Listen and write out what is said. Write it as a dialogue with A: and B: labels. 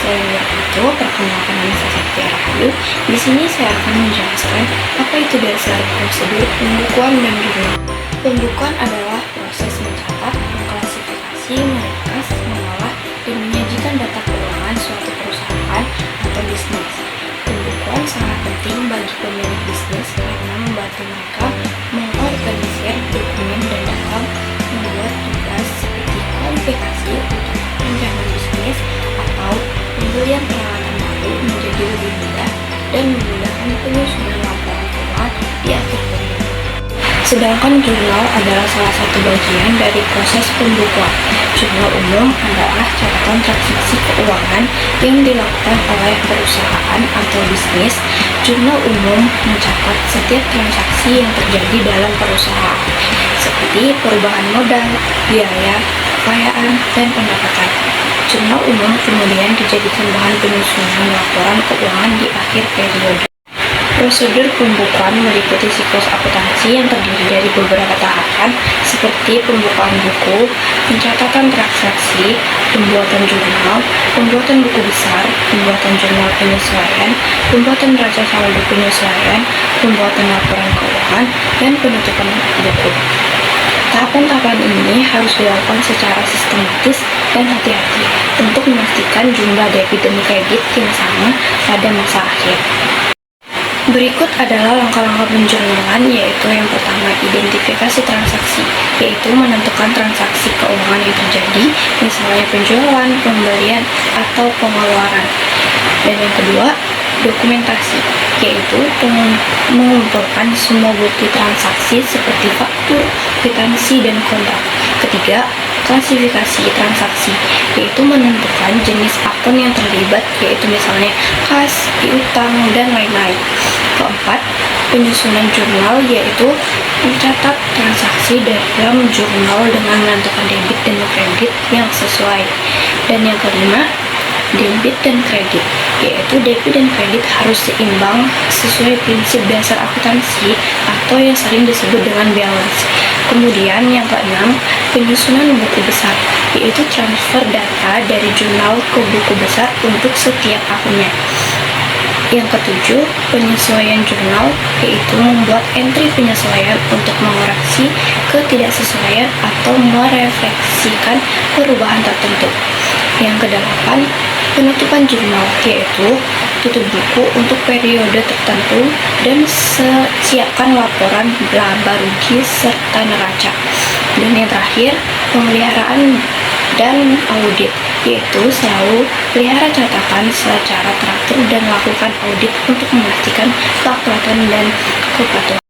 A: warahmatullahi wabarakatuh. Perkenalkan nama saya Sakti Rahayu. Di sini saya akan menjelaskan apa itu dasar prosedur pembukuan dan jurnal. Pembukuan adalah proses mencatat, mengklasifikasi, meringkas, mengolah, dan menyajikan data keuangan suatu perusahaan atau bisnis. Pembukuan sangat penting bagi pemilik bisnis karena membantu mereka mengorganisir dokumen dan dalam membuat tugas seperti kualifikasi untuk rencana bisnis atau pembelian peralatan baru menjadi lebih mudah dan memudahkan penyusunan laporan keuangan di akhir bulan. Sedangkan jurnal adalah salah satu bagian dari proses pembukuan. Jurnal umum adalah catatan transaksi keuangan yang dilakukan oleh perusahaan atau bisnis. Jurnal umum mencatat setiap transaksi yang terjadi dalam perusahaan, seperti perubahan modal, biaya, kekayaan, dan pendapatan. Jurnal umum kemudian dijadikan bahan penyusunan laporan keuangan di akhir periode. Prosedur pembukuan meliputi siklus akuntansi yang terdiri dari beberapa tahapan seperti pembukaan buku, pencatatan transaksi, pembuatan jurnal, pembuatan buku besar, pembuatan jurnal penyesuaian, pembuatan neraca saldo penyesuaian, pembuatan laporan keuangan, dan penutupan buku. Tahapan-tahapan ini harus dilakukan secara sistematis dan hati-hati untuk memastikan jumlah debit dan kredit yang sama pada masa akhir. Berikut adalah langkah-langkah penjurnalan, yaitu yang pertama, identifikasi transaksi, yaitu menentukan transaksi keuangan yang terjadi, misalnya penjualan, pembelian, atau pengeluaran. Dan yang kedua, dokumentasi, yaitu mengumpulkan semua bukti transaksi seperti faktur, kwitansi, dan kontrak. Ketiga, klasifikasi transaksi, yaitu menentukan jenis akun yang terlibat, yaitu misalnya kas, piutang, dan lain-lain. Keempat, penyusunan jurnal, yaitu mencatat transaksi dalam jurnal dengan menentukan debit dan kredit yang sesuai. Dan yang kelima, debit dan kredit, yaitu debit dan kredit harus seimbang sesuai prinsip dasar akuntansi atau yang sering disebut dengan balance. Kemudian yang keenam, penyusunan buku besar, yaitu transfer data dari jurnal ke buku besar untuk setiap akunnya. Yang ketujuh, penyesuaian jurnal, yaitu membuat entry penyesuaian untuk mengoreksi ketidaksesuaian atau merefleksikan perubahan tertentu. Yang kedelapan, penutupan jurnal, yaitu tutup buku untuk periode tertentu dan siapkan laporan laba rugi serta neraca. Dan yang terakhir, pemeliharaan dan audit, yaitu selalu pelihara catatan secara teratur dan lakukan audit untuk memastikan keakuratan dan kepatuhan.